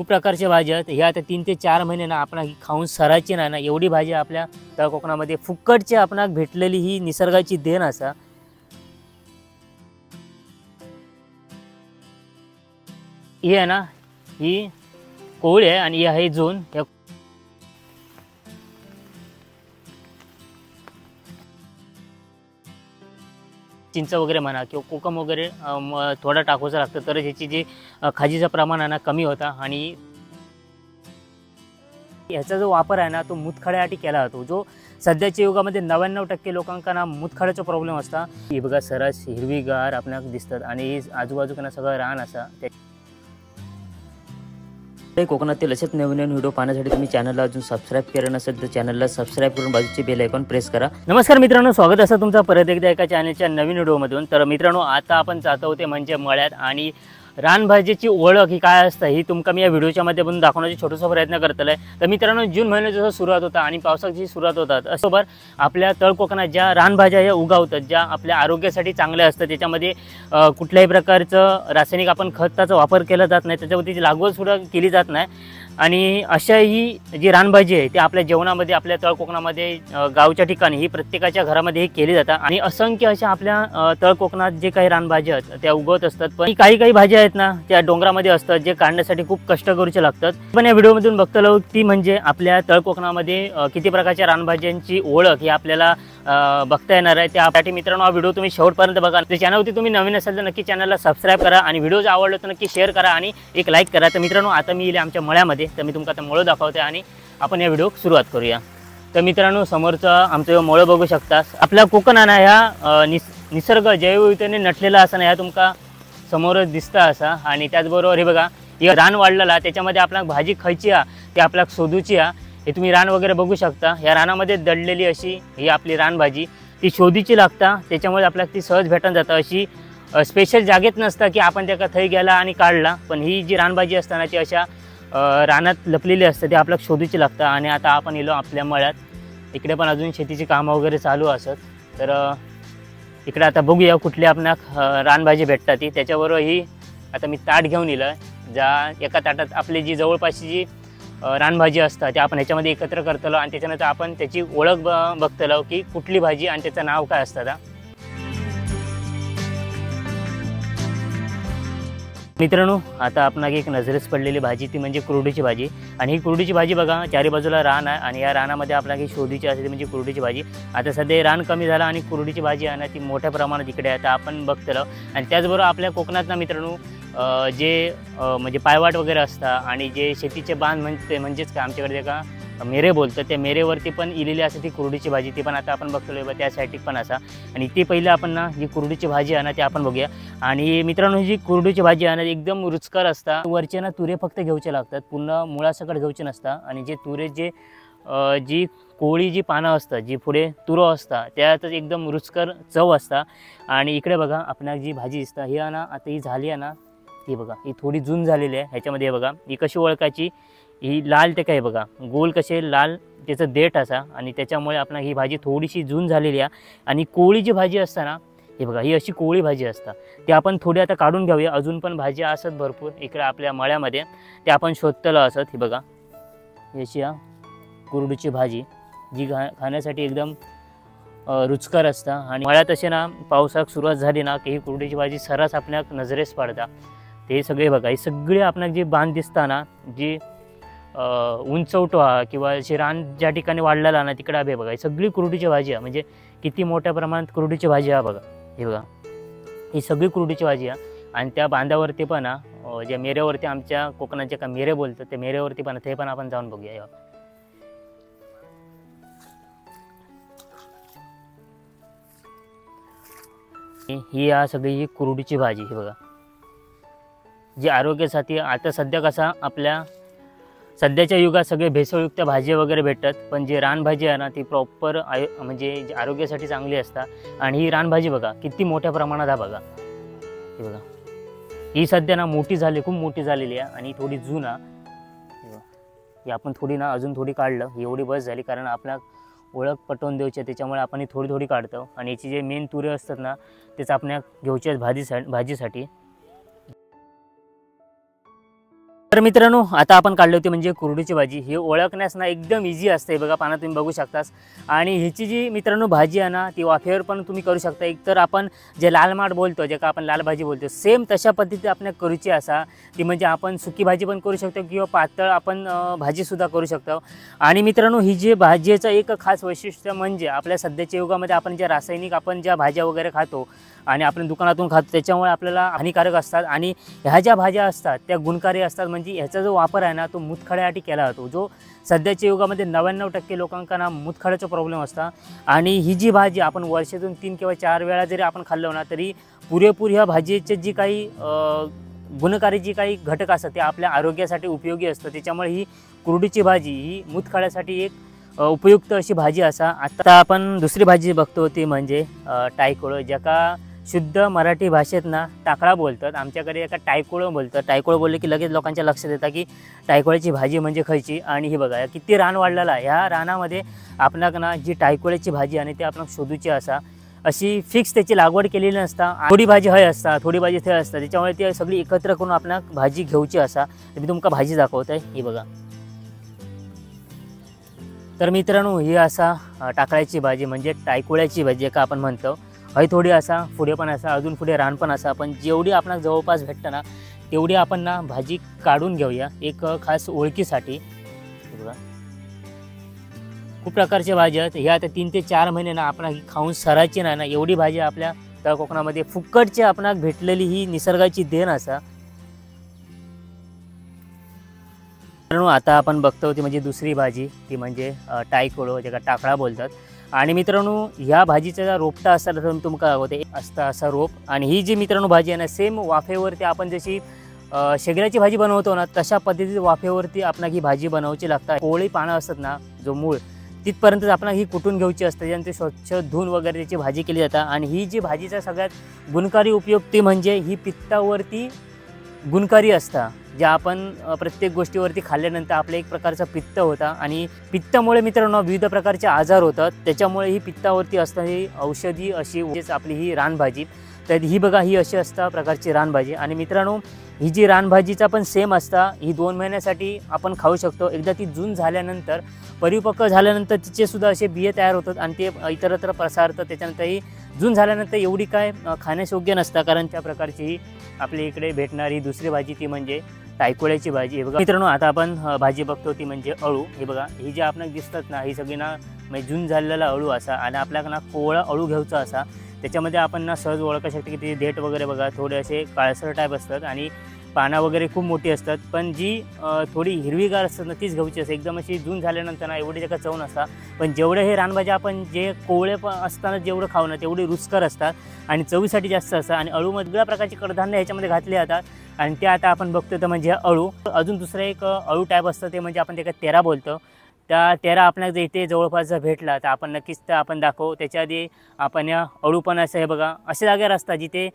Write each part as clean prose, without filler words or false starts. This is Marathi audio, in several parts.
खूप प्रकारच्या भाज्या आहेत ह्या. आता 3 ते 4 महिने ना आपण खाऊन सरायची ना एवढी भाजी आपल्या तळ कोकणामध्ये फुकटची आपणाक भेटलेली ही निसर्गाची देण असा. ही आहे ना ही कोळी आहे आणि ही आहे जोन. या चिंच वगैरे म्हणा किंवा कोकम वगैरे थोडा टाकायचं लागतं तर ह्याची जी खाजीचं प्रमाण आहे ना कमी होता. आणि ह्याचा जो वापर आहे ना तो मुतखड्यासाठी केला जातो. जो सध्याच्या युगामध्ये 99% लोकांना मुतखड्याचा प्रॉब्लेम असता. ही बघा सरस हिरवीगार आपल्याला दिसतात आणि आजूबाजूला सगळं रान असा. कोकणातील असेच नवीन नवीन व्हिडिओ पाहण्यासाठी तुम्ही चॅनलला अजून सबस्क्राईब केलं नसेल तर चॅनलला सबस्क्राईब करून बाजूचे बेल आयकॉन प्रेस करा. नमस्कार मित्रांनो, स्वागत असं तुमचं परत एकदा एका चॅनलच्या नवीन व्हिडिओमधून. तर मित्रांनो आता आपण जात होते म्हणजे मळ्यात आणि रानभाजीची ओळख ही काय असतं ही तुमका मी या व्हिडिओच्या माध्यमातून दाखवण्याची छोटासा प्रयत्न करतोय. तर मित्रांनो जून महिन्यात जसं सुरुवात होता आणि पावसाची सुरुवात होतात असोबर आपल्या तळ कोकणात ज्या रानभाज्या या उगवतात ज्या आपल्या आरोग्यासाठी चांगल्या असतात त्याच्यामध्ये कुठल्याही प्रकारचं रासायनिक आपण खताचा वापर केला जात नाही, त्याच्यावरती लागवड सुद्धा केली जात नाही. आणि अशा ही जी रानभाजी आहे ती आपल्या जेवणामध्ये आपल्या तळ कोकणामध्ये गावच्या ठिकाणी ही प्रत्येकाच्या घरामध्ये हे केली जातात. आणि असंख्य अशा आपल्या तळ कोकणात जे काही रानभाज्या आहेत त्या उगवत असतात. पण काही भाज्या आहेत ना त्या डोंगरामध्ये असतात जे काढण्यासाठी खूप कष्ट करूचे लागतात. पण या व्हिडिओमधून बघतो ती म्हणजे आपल्या तळ कोकणामध्ये किती प्रकारच्या रानभाज्यांची ओळख ही आपल्याला बघता येणार आहे. त्यासाठी मित्रांनो हा व्हिडिओ तुम्ही शेवटपर्यंत बघा. तर चॅनलवरती तुम्ही नवीन असाल तर नक्की चॅनलला सबस्क्राईब करा आणि व्हिडिओ जर आवडला तर नक्की शेअर करा आणि एक लाईक करा. तर मित्रांनो आता मी येईल आमच्या मळ्यामध्ये. तर मी तुमका आता मळं दाखवते आणि आपण या व्हिडिओ सुरुवात करूया. तर मित्रांनो समोरचा आमचं मळं बघू शकता. आपल्या कोकणाना ह्या निसर्ग जैवविविधतेने नटलेला असा ना ह्या तुमका समोरच दिसता असा. आणि त्याचबरोबर हे बघा हे रान वाढलेला त्याच्यामध्ये आपल्याला भाजी खायची ते आपल्याला शोधूची हे तुम्ही रान वगैरे बघू शकता. या रानामध्ये दडलेली अशी ही आपली रानभाजी ती शोधीची लागता. त्याच्यामुळे आपल्याला ती सहज भेटून जातं. अशी स्पेशल जागेत नसतं की आपण त्या थै गेला आणि काढला. पण ही जी रानभाजी असताना ती अशा रानात लपलेली असते ते आपल्याला शोधीची लागतं. आणि आता आपण येलो आपल्या मळ्यात. इकडे पण अजून शेतीची कामं वगैरे चालू असत. तर इकडे आता बघूया कुठली आपल्याला रानभाजी भेटतात ती. त्याच्याबरोबर ही आता मी ताट घेऊन येलं ज्या एका ताटात आपली जी जवळपासची जी रानभाजी असतात ते आपण ह्याच्यामध्ये एकत्र करतलो आणि त्याच्यानंतर आपण त्याची ओळख बघतलो की कुठली भाजी आणि त्याचं नाव काय असतं. मित्रांनो आता आपणाक एक नजरेस पडलेली भाजी ती म्हणजे कुरडीची भाजी. आणि ही कुरडीची भाजी बघा चारी बाजूला रान आहे आणि या रानामध्ये आपल्याला ही शोधीची असते म्हणजे कुरडीची भाजी. आता सध्या रान कमी झालं आणि कुरडीची भाजी आहे ना ती मोठ्या प्रमाणात इकडे आहे. आता आपण बघतलो. आणि त्याचबरोबर आपल्या कोकणात ना मित्रांनो जे म्हणजे पायवाट वगैरे असतात आणि जे शेतीचे बांध म्हणजेच काय आमच्याकडे का मेरे बोलतं त्या मेरेवरती पण इलेली असते ती कुरडीची भाजी. ती पण आता आपण बघतोय त्या साईडची पण असा. आणि ती पहिलं आपण ना जी कुरडीची भाजी आहे ना ती आपण बघूया. आणि मित्रांनो जी कुरडीची भाजी आहे ना एकदम रुचकर असतात. वरचे ना तुरे फक्त घेऊचे लागतात, पूर्ण मुळासकट घेऊचे नसतात. आणि जे तुरे जी कोळी जी पानं असतात जी पुढे तुरं असतात त्यातच एकदम रुचकर चव असतात. आणि इकडे बघा आपल्याला जी भाजी दिसतात ही आहे ना आता ही झाली आहे ना ही बघा ही थोडी जून झालेली आहे. ह्याच्यामध्ये हे बघा ही कशी ओळखायची ही लाल ते काय बघा गोल कसे लाल त्याचं देठ असा. आणि त्याच्यामुळे आपल्याला ही भाजी थोडीशी जून झालेली आहे. आणि कोळी जी भाजी असते ना हे बघा ही अशी कोळी भाजी असतात ती आपण थोडी आता काढून घेऊया. अजून पण भाज्या असत भरपूर इकडे आपल्या मळ्यामध्ये ते आपण शोधतलं असत. ही बघा याची कुरडीची भाजी जी खाण्यासाठी एकदम रुचकर असता. आणि मळ्यात असे ना पावसाक सुरुवात झाली ना की ही कुरडीची भाजी सरस आपल्या नजरेस पडता. ते सगळे बघा ही सगळी आपल्याला जी बांध दिसता ना जी उंचवटो किंवा अशी रान ज्या ठिकाणी वाढलेला ना तिकडे आहे बघा ही सगळी कुरडीची भाजी आहे. म्हणजे किती मोठ्या प्रमाणात कुरडीची भाजी आहे बघा. हे बघा ही सगळी कुरडीची भाजी आहे. आणि त्या बांधावरती पण ज्या मेऱ्यावरती आमच्या कोकणाच्या का मेरे बोलतात त्या मेऱ्यावरती पण ते पण आपण जाऊन बघूया. ही सगळी कुरडीची भाजी ही बघा जी आरोग्यासाठी आता सध्या कसा आपल्या सध्याच्या युगात सगळे भेसळयुक्त भाजी वगैरे भेटतात. पण जी रानभाजी आहे ना ती प्रॉपर म्हणजे आरोग्यासाठी चांगली असतात. आणि ही रानभाजी बघा किती मोठ्या प्रमाणात आहे बघा. ही बघा ही सध्या ना मोठी झाली खूप मोठी झालेली आहे आणि थोडी जुना ही आपण थोडी ना अजून थोडी काढलं एवढी बस झाली कारण आपल्या ओळख पटवून द्यायची त्याच्यामुळे आपण ही थोडी काढतो. आणि याची जे मेन तुरे असतात ना तेच आपल्या घेऊच्या भाजीसाठी. तर मित्रांनो आता आपण काढली होती म्हणजे कुरडूची भाजी। ही ओळखण्यास ना एकदम इझी असते बघा, पानात तुम्ही बघू शकतास। आणि ह्याची जी मित्रांनो भाजी आहे ना ती वाफेवर पण तुम्ही करू शकता। एक तर आपण जे लाल माठ बोलतो, जे का आपण लाल भाजी बोलतो, सेम तशा पद्धतीने आपण करूची असा ती म्हणजे आपण सुकी भाजी पण करू शकतो किंवा पातळ आपण भाजीसुद्धा करू शकतो। आणि मित्रांनो ही जी भाजीचं एक खास वैशिष्ट्य म्हणजे आपल्या सध्याच्या युगामध्ये आपण ज्या रासायनिक आपण ज्या भाज्या वगैरे खातो आणि आपण दुकानातून खातो त्याच्यामुळे आपल्याला हानिकारक असतात। आणि ह्या ज्या भाज्या असतात त्या गुणकारी असतात। म्हणजे ह्याचा जो वापर आहे ना तो मुतखड्यासाठी केला जातो, जो सध्याच्या युगामध्ये 99% लोकांना मुतखड्याचा प्रॉब्लेम असता। आणि ही जी भाजी आपण वर्षातून 3 किंवा 4 वेळा जरी आपण खाल्लो ना तरी पुरेपूर ह्या भाजीचे जी काही गुणकारी जी काही घटक असतात ते आपल्या आरोग्यासाठी उपयोगी असतात। त्याच्यामुळे ही कुरडूची भाजी ही मुतखड्यासाठी एक उपयुक्त अशी भाजी असा। आता आपण दुसरी भाजी बघतो ती म्हणजे टायकोळं, ज्याका शुद्ध मराठी भाषेत ना टाकळा बोलतात, आमच्याकडे एका टायकोळं बोलतात। टायकोळं बोलले की लगेच लोकांच्या लक्षात येतं की टायकोळ्याची भाजी म्हणजे खायची। आणि ही बघा किती रान वाढलेला आहे, ह्या रानामध्ये आपणाक ना जी टायकोळ्याची भाजी आणि ते आपण शोधूची असा, अशी फिक्स त्याची लागवड केलेली नसता। थोडी भाजी हय असता, थोडी भाजी थंय असता, त्याच्यामुळे ती सगळी एकत्र करून आपणाक भाजी घेऊची असा। मी तुमका भाजी दाखवत आहे, ही बघा। तर मित्रांनो ही असा टाकळ्याची भाजी म्हणजे टायकोळ्याची भाजी का आपण म्हणतो। हय थोडी असा, पुढे पण असा, अजून पुढे रान पण असा, पण जेवढी आपणाक जवळपास भेटतं ना तेवढी आपण ना भाजी काढून घेऊया एक खास ओळखीसाठी। बघा खूप प्रकारच्या भाज्या आहेत ह्या, आता 3 ते 4 महिने ना आपण ही खाऊन सरायची नाही ना, एवढी भाजी आपल्या तळ कोकणामध्ये फुकटची आपणाक भेटलेली ही निसर्गाची देण असा। आता आपण बघतो ती म्हणजे दुसरी भाजी ती म्हणजे टायकोळं, ज्याला टाकळा बोलतात। आणि मित्रांनो ह्या भाजीचा रोपटा असता तर तुमका होते असता असा रोप। आणि ही जी मित्रांनो भाजी आहे ना सेम वाफेवरती आपण जशी शेगऱ्याची भाजी बनवतो ना तशा पद्धतीने वाफेवरती आपणाक ही भाजी बनवायची लागतात। कोळी पानं असतात ना जो मूळ तिथपर्यंत आपणाक ही कुटून घ्यायची असते, त्यानंतर स्वच्छ धुवून वगैरे त्याची भाजी केली जाते। आणि ही जी भाजीचा सगळ्यात गुणकारी उपयोग ती म्हणजे ही पित्तावरती गुणकारी असता, ज्या आपण प्रत्येक गोष्टीवरती खाल्ल्यानंतर आपल्या एक प्रकारचा पित्त होता। आणि पित्तामुळे मित्रांनो विविध प्रकारचे आजार होतात, त्याच्यामुळे ही पित्तावरती असणारी औषधी अशी आपली ही रानभाजी। तर ही बघा ही अशी असता प्रकारची रानभाजी। आणि मित्रांनो ही जी रानभाजीचा पण सेम असता, ही 2 महिन्यासाठी आपण खाऊ शकतो। एकदा ती जून झाल्यानंतर परिपक्व झाल्यानंतर तिचे सुद्धा असे बिये तयार होतात आणि ते इतरत्र प्रसारतात। त्याच्यानंतर ही जून झाल्यानंतर एवढी काय खाण्यास योग्य नसता, कारण त्या प्रकारची ही आपल्या इकडे भेटणारी दुसरी भाजी ती म्हणजे टायकोळ्याची भाजी। हे बघा मित्रांनो आता आपण भाजी बघतो ती म्हणजे अळू। हे बघा ही जी आपल्याला दिसतात ना ही सगळी ना म्हणजे जून झालेला अळू असा। आणि आपल्याला ना कोवळा अळू घ्यायचा असा, त्याच्यामध्ये आपण ना सहज ओळखू शकतो की ते देठ वगैरे बघा थोडे असे काळसर टाईप असतात आणि पाना वगैरे खूप मोठी असतात। पण जी थोडी हिरवीगार असतात ना तीच घ्यायची असते। एकदम अशी जून झाल्यानंतर ना एवढी त्याचा चव नसता, पण जेवढे हे रानभाज्या आपण जे कोवळे असताना जेवढं खाऊ ना तेवढी रुचकर असतात आणि चवीसाठी जास्त असतात। आणि अळूमध्ये वेगळ्या प्रकारचे कडधान्य ह्याच्यामध्ये घातले जातात आणि ते आता आपण बघतो तर म्हणजे अळू। अजून दुसरं एक अळू टाईप असतं ते म्हणजे आपण त्याला तेरा बोलतो। त्या तेरा आपल्याला जर इथे जवळपास जर भेटला तर आपण नक्कीच तर आपण दाखवू। त्याच्या आधी आपण या अळू पण असं हे बघा असे जागेवर असतात जिथे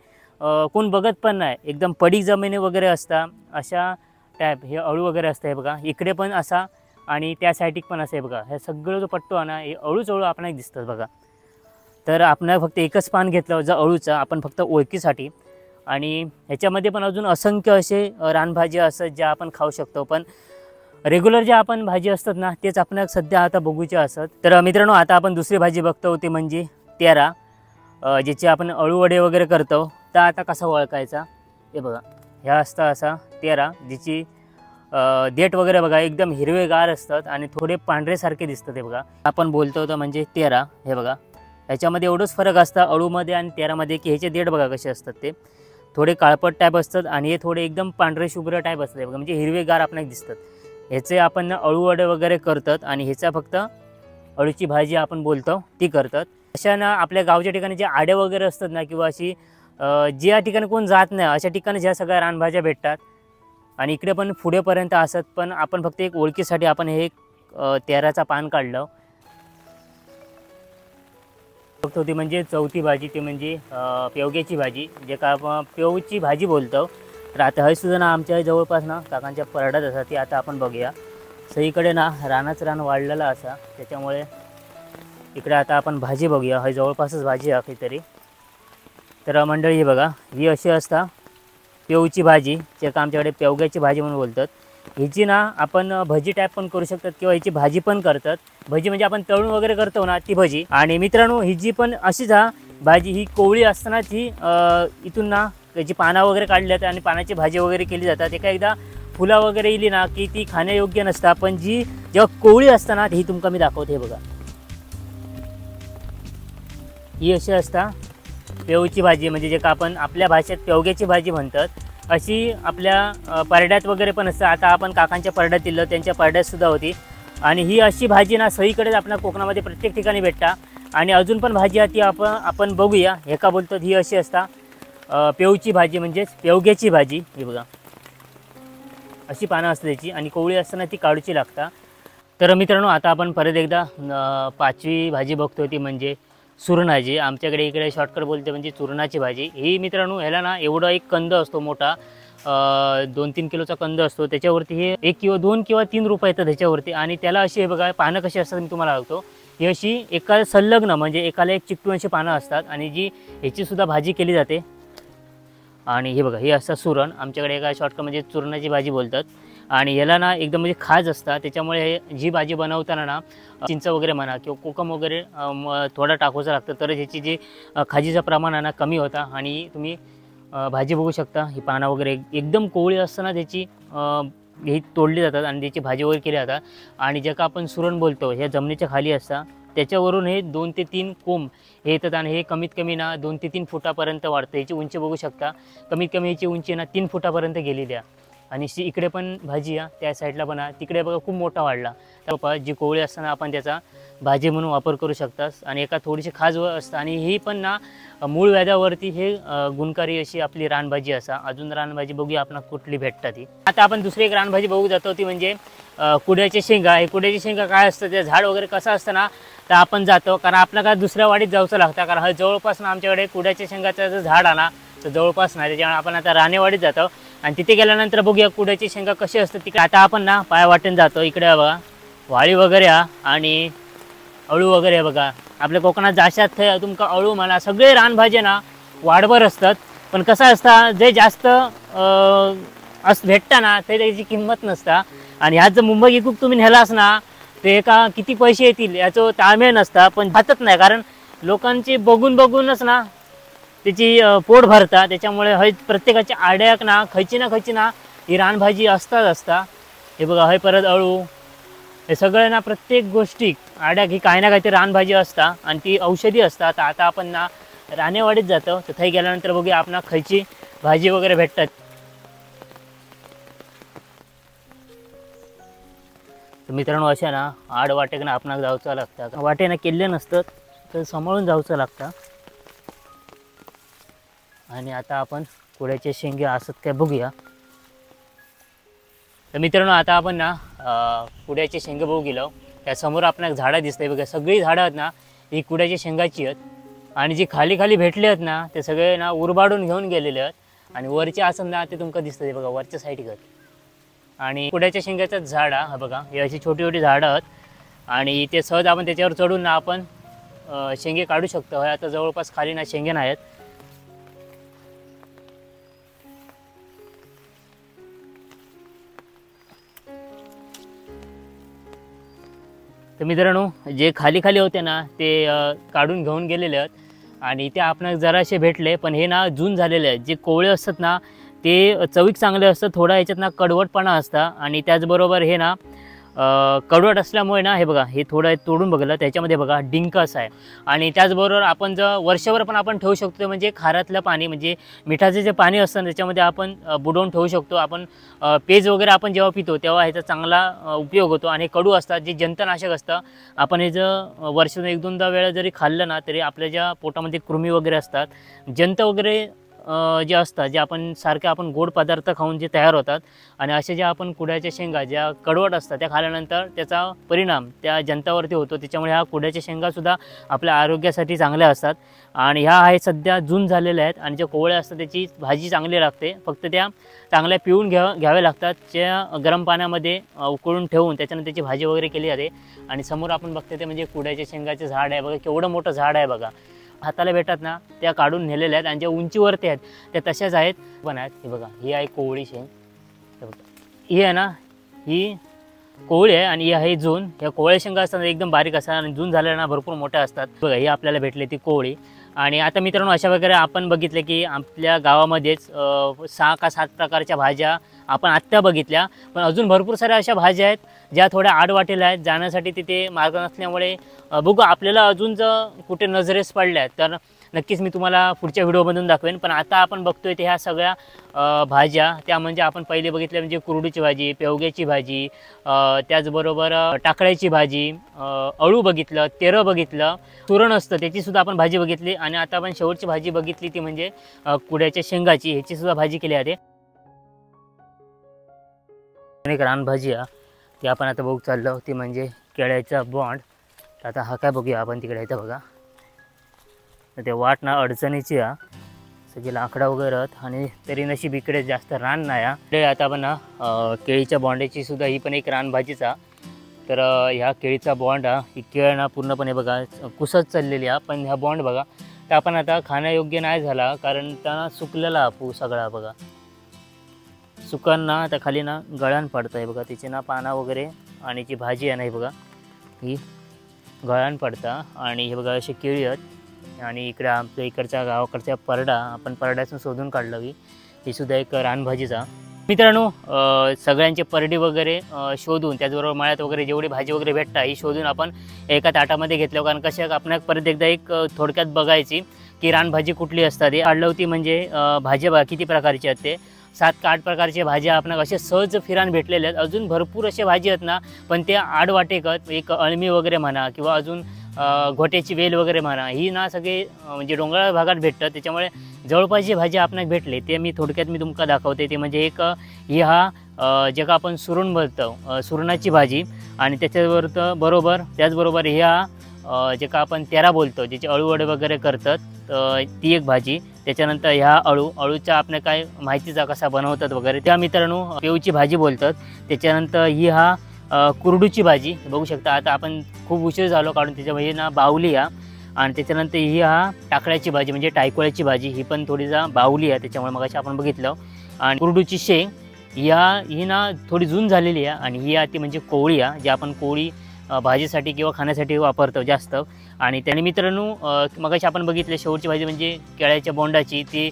कोण बघत पण नाही, एकदम पडीक जमिनी वगैरे असतात अशा टाईप हे अळू वगैरे असतं। हे बघा इकडे पण असा आणि त्या साईडिक पण असं हे बघा, हे सगळं जो पट्टो आहे ना हे अळूच अळू आपल्याला दिसतात बघा। तर आपण फक्त एकच पान घेतलं जर अळूचं आपण फक्त ओळखीसाठी। आणि ह्याच्यामध्ये पण अजून असंख्य असे रानभाज्या असतात ज्या आपण खाऊ शकतो, पण रेग्युलर ज्या आपण भाजी असतात ना तेच आपल्याला सध्या आता बघूच्या असतात। तर मित्रांनो आता आपण दुसरी भाजी बघतो ती म्हणजे तेरा, ज्याचे आपण अळू वडे वगैरे करतो। तर आता कसा ओळखायचा हे बघा, ह्या असता असा तेरा जिची देठ वगैरे बघा एकदम हिरवेगार असतात आणि थोडे पांढरेसारखे दिसतात। हे बघा आपण बोलतो तर म्हणजे तेरा। हे बघा ह्याच्यामध्ये एवढंच फरक असतं अळूमध्ये आणि तेरामध्ये की ह्याचे देठ बघा कसे असतात, ते थोडे काळपट टाईप असतात आणि हे थोडे एकदम पांढरे शुभ्र टाईप असतात। बघा म्हणजे हिरवेगार आपल्याला दिसतात। ह्याचे आपण अळू वडे वगैरे करतात आणि ह्याचा फक्त अळूची भाजी आपण बोलतो ती करतात। अशा ना आपल्या गावच्या ठिकाणी जे आडे वगैरे असतात ना किंवा अशी ज्या ठिकाणी कोण जात नाही अशा ठिकाणी ज्या सगळ्या रानभाज्या भेटतात आणि इकडे पण पुढेपर्यंत असत, पण आपण फक्त एक ओळखीसाठी आपण हे तेराचा पान काढलं। फक्त ती म्हणजे चौथी भाजी ती म्हणजे पेवग्याची भाजी, जे का आपण पेवची भाजी बोलतो। तर आता हे सुद्धा ना आमच्या जवळपास ना काकांच्या परड्यात असा, ती आता आपण बघूया। सगळीकडे ना रानाच रान वाढलेला असा, त्याच्यामुळे इकडे आता आपण भाजी बघूया। हे जवळपासच भाजी आहे काहीतरी। तर मंडळी बघा ही अशी असता पेवची भाजी, जे का आमच्याकडे पेवग्याची भाजी म्हणून बोलतात। ह्याची ना आपण भजी टाईप पण करू शकतात किंवा ह्याची भाजी पण करतात। भजी म्हणजे आपण तळून वगैरे करतो ना ती भजी। आणि मित्रांनो ही जी पण अशीच हा भाजी ही कोवळी असतानाच ही इथून ना त्याची पानं वगैरे काढली जातात आणि पानाची भाजी वगैरे केली जातात। एका एकदा फुलं वगैरे इली ना की ती खाण्यायोग्य नसता, पण जी जेव्हा कोवळी असताना ही तुमका मी दाखवते। हे बघा ही अशी असता पेवची भाजी, म्हणजे जे का आपण आपल्या भाषेत पेवग्याची भाजी म्हणतात, अशी आपल्या परड्यात वगैरे पण असतं। आता आपण काकांच्या परड्यात दिलं, त्यांच्या परड्यात सुद्धा होती। आणि ही अशी भाजी ना सगळीकडेच आपल्या कोकणामध्ये प्रत्येक ठिकाणी भेटता। आणि अजून पण भाजी आहे ती आपण बघूया। हे का बोलतात ही अशी असता पेवची भाजी, म्हणजेच पेवग्याची भाजी। हे बघा अशी पानं असते त्याची आणि कोवळी असताना ती काढूची लागता। तर मित्रांनो आता आपण परत एकदा 5वी भाजी बघतोय, ती म्हणजे सुरणाची। आमच्याकडे इकडे शॉर्टकट बोलते म्हणजे चुरणाची भाजी। ही मित्रांनो ह्याला ना एवढा एक कंद असतो मोठा, 2-3 किलोचा कंद असतो। त्याच्यावरती हे 1 किंवा 2 किंवा 3 रुपये येतात त्याच्यावरती। आणि त्याला अशी हे बघा पानं कशी असतात मी तुम्हाला सांगतो। ही अशी एका संलग्न म्हणजे एकाला एक चिकटून अशी पानं असतात आणि जी ह्याची सुद्धा भाजी केली जाते। आणि हे बघा हे असतं सुरण, आमच्याकडे एका शॉर्टकट म्हणजे चुरणाची भाजी बोलतात। आणि याला ना एकदम म्हणजे खाज असतात, त्याच्यामुळे हे जी भाजी बनवताना ना चिंच वगैरे म्हणा किंवा कोकम वगैरे थोडा टाकायचं लागतं, तर ह्याची जी खाजीचं प्रमाण आहे ना कमी होता। आणि तुम्ही भाजी बघू शकता, ही पानं वगैरे एकदम कोवळी असताना त्याची ही तोडली जातात आणि त्याची भाजी वगैरे केली जातात। आणि जे का आपण सुरण बोलतो ह्या जमिनीच्या खाली असतात, त्याच्यावरून हे 2 ते 3 कोंब हे येतात आणि हे कमीत कमी ना 2 ते 3 फुटापर्यंत वाढतं। याची उंची बघू शकता, कमीत कमी याची उंची ना 3 फुटापर्यंत गेलेली आहे। आणि इकडे पण भाजी आहे त्या साईडला पण आहे, तिकडे बघा खूप मोठा वाढला। तर जी कोवळी असताना आपण त्याचा भाजी म्हणून वापर करू शकता। आणि एका थोडीशी खाज असतं आणि ही पण ना मूळ व्याधावरती हे गुणकारी अशी आपली रानभाजी असा। अजून रानभाजी बघूया आपण कुठली भेटतात ती। आता आपण दुसरी एक रानभाजी बघू जातो, ती म्हणजे कुड्याची शेंगा। हे कुड्याची शेंगा काय असतं, ते झाड वगैरे कसं असतं ना, तर आपण जातो कारण आपल्याला काय दुसऱ्या वाडीत जायचं लागतं, कारण हा जवळपास ना आमच्याकडे कुड्याच्या शेंगाचं जर झाड आहे ना तर जवळपास नाही, त्याच्यामुळे आपण आता रानेवाडीत जातो। आणि तिथे गेल्यानंतर बघूया कुड्याची शेंगा कशी असते तिकडे। आता आपण ना पाय वाटेन जातो, इकडे बघा वाळी वगैरे आणि अळू वगैरे बघा। आपल्या कोकणात जाशात तुमका अळू म्हणा सगळे रानभाज्या ना वाढभर असतात, पण कसं असतं जे जास्त भेटतं ना ते त्याची किंमत नसता। आणि ह्यात जर मुंबई इकूक तुम्ही नेलास ना ते का किती पैसे येतील याचं ताळमेळ नसता, पण खातच नाही, कारण लोकांची बघूनच ना त्याची पोट भरता। त्याच्यामुळे हे प्रत्येकाच्या आड्याक ना खयची ना ही रानभाजी असता। हे बघा हे परत अळू, हे सगळे ना प्रत्येक गोष्टी आड्याक ही काही ना काहीतरी रानभाजी असता आणि ती औषधी असतात। आता आपण ना रानेवाडीत जातो, तर थंय गेल्यानंतर बघूया आपण खयची भाजी वगैरे भेटतात। तर मित्रांनो अशा ना आड वाटेक ना आपणाक जाऊचं लागतं, वाटेनं केले नसतं तर सांभाळून जाऊचं लागतं। आणि आता आपण कुड्याचे शेंगे असत काय बघूया। तर मित्रांनो आता आपण ना कुड्याचे शेंगे बघू गेलो, त्या समोर आपल्याला झाडं दिसतंय बघा, सगळी झाडं आहेत ना ही कुड्याच्या शेंगाची आहेत। आणि जी खाली भेटले आहेत ना ते सगळे ना उरबाडून घेऊन गेलेले आहेत। आणि वरचे असं ना ते तुमका दिसतंय बघा वरच्या साईडला। आणि कुड्याच्या शेंगाचं झाड हा बघा, हे अशी छोटी झाडं आहेत आणि ते सहज आपण त्याच्यावर चढून ना आपण शेंगे काढू शकतो। आता जवळपास खाली ना शेंगे नाहीत। तर मित्रांनो जे खाली होते ना ते काढून घेऊन गेलेले आहेत आणि ते आपणास जराशे भेटले, पण हे ना जून झालेले आहेत। जे कोवळे असतात ना ते चवीक चांगले असतात, थोडा याच्यात ना कडवटपणा असता। आणि त्याचबरोबर हे ना कडवट असल्यामुळे ना हे बघा हे थोडं तोडून बघलं त्याच्यामध्ये बघा डिंक असा आहे। आणि त्याचबरोबर आपण जर वर्षभर पण आपण ठेवू शकतो, म्हणजे खारातलं पाणी म्हणजे मिठाचे जे पाणी असतं त्याच्यामध्ये आपण बुडवून ठेवू शकतो। आपण पेज वगैरे आपण जेव्हा पितो तेव्हा ह्याचा चांगला उपयोग होतो। आणि कडू असतात जे जंतनाशक असतं, आपण हे जर वर्षातून 1-2दा वेळा जरी खाल्लं ना तरी आपल्या ज्या पोटामध्ये कृमी वगैरे असतात, जंत वगैरे जे असतात, जे आपण सारखे आपण गोड पदार्थ खाऊन जे तयार होतात आणि अशा ज्या आपण कुड्याच्या शेंगा ज्या कडवट असतात त्या खाल्ल्यानंतर त्याचा परिणाम त्या जंतावरती होतो। त्याच्यामुळे ह्या कुड्याच्या शेंगासुद्धा आपल्या आरोग्यासाठी चांगल्या असतात। आणि ह्या आहे सध्या जून झालेल्या आहेत आणि ज्या कोवळ्या असतात त्याची भाजी चांगली लागते, फक्त त्या चांगल्या पिळून घ्याव्या लागतात, ज्या गरम पाण्यामध्ये उकळून ठेवून त्याच्यानंतर त्याची भाजी वगैरे केली जाते। आणि समोर आपण बघते ते म्हणजे कुड्याच्या शेंगाचे झाड आहे बघा, केवढं मोठं झाड आहे बघा, हाताला भेटतात ना त्या काढून नेलेल्या आहेत आणि ज्या उंचीवरती आहेत त्या तशाच आहेत पण आहेत। हे बघा ही आहे कोवळी शेंग, ही आहे ना ही कोवळी आहे आणि ही आहे जून. या कोवळ्या शेंगा असतात एकदम बारीक असतात आणि जून झाल्याना भरपूर मोठ्या असतात. बघा ही आपल्याला भेटली ती कोवळी. आणि आता मित्रांनो अशा वगैरे आपण बघितले की आपल्या गावामध्येच 6 का 7 प्रकारच्या भाज्या आपण आत्ता बघितल्या, पण अजून भरपूर साऱ्या अशा भाज्या आहेत ज्या थोड्या आडवाटेला आहेत. जाण्यासाठी तिथे मार्ग नसल्यामुळे बघू आपल्याला अजून जर कुठे नजरेस पडल्या तर नक्कीच मी तुम्हाला पुढच्या व्हिडिओमधून दाखवेन. पण आता आपण बघतोय ते ह्या सगळ्या भाज्या, त्या म्हणजे आपण पहिले बघितल्या म्हणजे कुरडूची भाजी, पेवग्याची भाजी, त्याचबरोबर टाकळ्याची भाजी, अळू बघितलं, तेरं बघितलं, सुरण असतं त्याचीसुद्धा आपण भाजी बघितली. आणि आता आपण शेवटची भाजी बघितली ती म्हणजे कुड्याच्या शेंगाची, ह्याचीसुद्धा भाजी केली आहे. एक रानभाजी आहे ती आपण आता बघू चाललो, ती म्हणजे केळ्याचा बॉन्ड. तर आता हा काय बघूया आपण तिकडे इथं बघा. तर ते वाट ना अडचणीची आहे, सगळी लाकडं वगैरे आहेत आणि तरी नशीब इकडे जास्त रान नाही आहे. आता आपण केळीच्या बॉन्डाची सुद्धा ही पण एक रानभाजीचा. तर ह्या केळीचा बॉन्ड हा ही केळ ना पूर्णपणे बघा कुसत चाललेली आहे. पण ह्या बॉन्ड बघा तर आपण आता खाण्यायोग्य नाही झाला, कारण त्यांना सुकलेला आपू सगळा बघा. सुकांना आता खाली ना गळण पडतं आहे बघा, तिची ना पानं वगैरे आणि जी भाजी आहे ना ही बघा ही गळण पडतं. आणि हे बघा अशी केळी आहेत. आणि इकडे आमच्या इकडच्या गावाकडच्या परडा आपण परड्यातून शोधून काढलं की ही सुद्धा एक रानभाजीचा. मित्रांनो सगळ्यांचे परडी वगैरे शोधून त्याचबरोबर मळ्यात वगैरे जेवढी भाजी वगैरे भेटतात ही शोधून आपण एका ताटामध्ये घेतलं. कारण कशा आपण परत एकदा एक थोडक्यात बघायची की रानभाजी कुठली असतात हे काढलं होती. म्हणजे भाज्या बघा किती प्रकारची आहेत, ते 7 का 8 प्रकारच्या भाज्या आपण असे सहज फिरान भेटलेल्या आहेत. अजून भरपूर असे भाजी आहेत ना, पण ते आडवाटेकत एक अळमी वगैरे म्हणा किंवा अजून घोट्याची वेल वगैरे म्हणा ही ना सगळे म्हणजे डोंगराळ भागात भेटतात. त्याच्यामुळे जवळपास जे भाजी आपणाक भेटले ते मी थोडक्यात मी तुमका दाखवते. ते म्हणजे एक ही हा जे का आपण सुरण बोलतो सुरणाची भाजी, आणि त्याच्याबरोबर त्याचबरोबर ह्या जे का आपण तेरा बोलतो ज्याचे अळूवडे वगैरे करतात ती एक भाजी. त्याच्यानंतर ह्या अळूच्या आपल्या काय माहितीचा कसा बनवतात वगैरे त्या मित्रांनो पेवची भाजी बोलतात. त्याच्यानंतर ही हा कुरडूची भाजी बघू शकता. आता आपण खूप उशीर झालो काढून त्याच्यामध्ये ना बावली आहे. आणि त्याच्यानंतर ही हा टाकळ्याची भाजी म्हणजे टायकोळ्याची भाजी, ही पण थोडीसा बावली आहे त्याच्यामुळे मग अशी आपण बघितलं. आणि कुरडूची शेंग ही ना थोडी जून झालेली आहे. आणि ही ती म्हणजे कोवळी आहे, जी आपण कोवळी भाजीसाठी किंवा खाण्यासाठी वापरतो जास्त. आणि त्याने मित्रांनो मगाशी आपण बघितले शेवटची भाजी म्हणजे केळ्याच्या बोंडाची, ती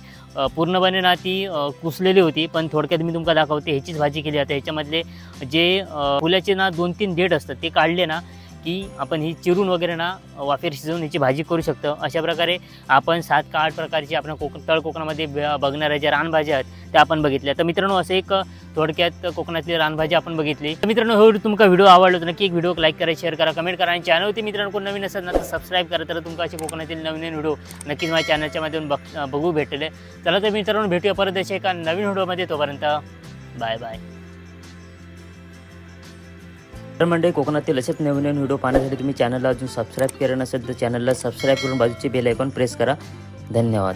पूर्णपणे ना ती कुसलेली होती. पण थोडक्यात मी तुमका दाखवते ह्याचीच भाजी केली जाते. ह्याच्यामधले जे फुलाचे ना 2-3 देठ असतात ते काढले ना की आपण ही चिरून वगैरे ना वाफेर शिजवून ह्याची भाजी करू शकतो. अशा प्रकारे आपण 7 का 8 प्रकारची आपण तळ कोकणामध्ये बघणाऱ्या ज्या रानभाज्या आहेत त्या आपण बघितल्या. तर मित्रांनो असं एक थोडक्यात कोकणातली रानभाजी आपण बघितली. तर मित्रांनो हो तुमका व्हिडिओ आवडला तर नक्की एक व्हिडिओ लाईक करा, शेअर करा, कमेंट करा. आणि चॅनलवरती मित्रांनो कोण नवीन असेल ना तर सबस्क्राईब करा. तर तुमका असे कोकणातील नवीन व्हिडिओ नक्कीच माझ्या चॅनलच्या माध्यमातून बघू भेटले. चला तर मित्रांनो भेटूया परत अशा एका नवीन व्हिडिओमध्ये. तोपर्यंत बाय बाय. तर म्हणजे कोकणातील असेच नवीन व्हिडिओ पाहण्यासाठी तुम्ही चॅनलला अजून सबस्क्राईब केलं नसेल तर चॅनलला सबस्क्राईब करून बाजूचे बेल आयकॉन प्रेस करा. धन्यवाद.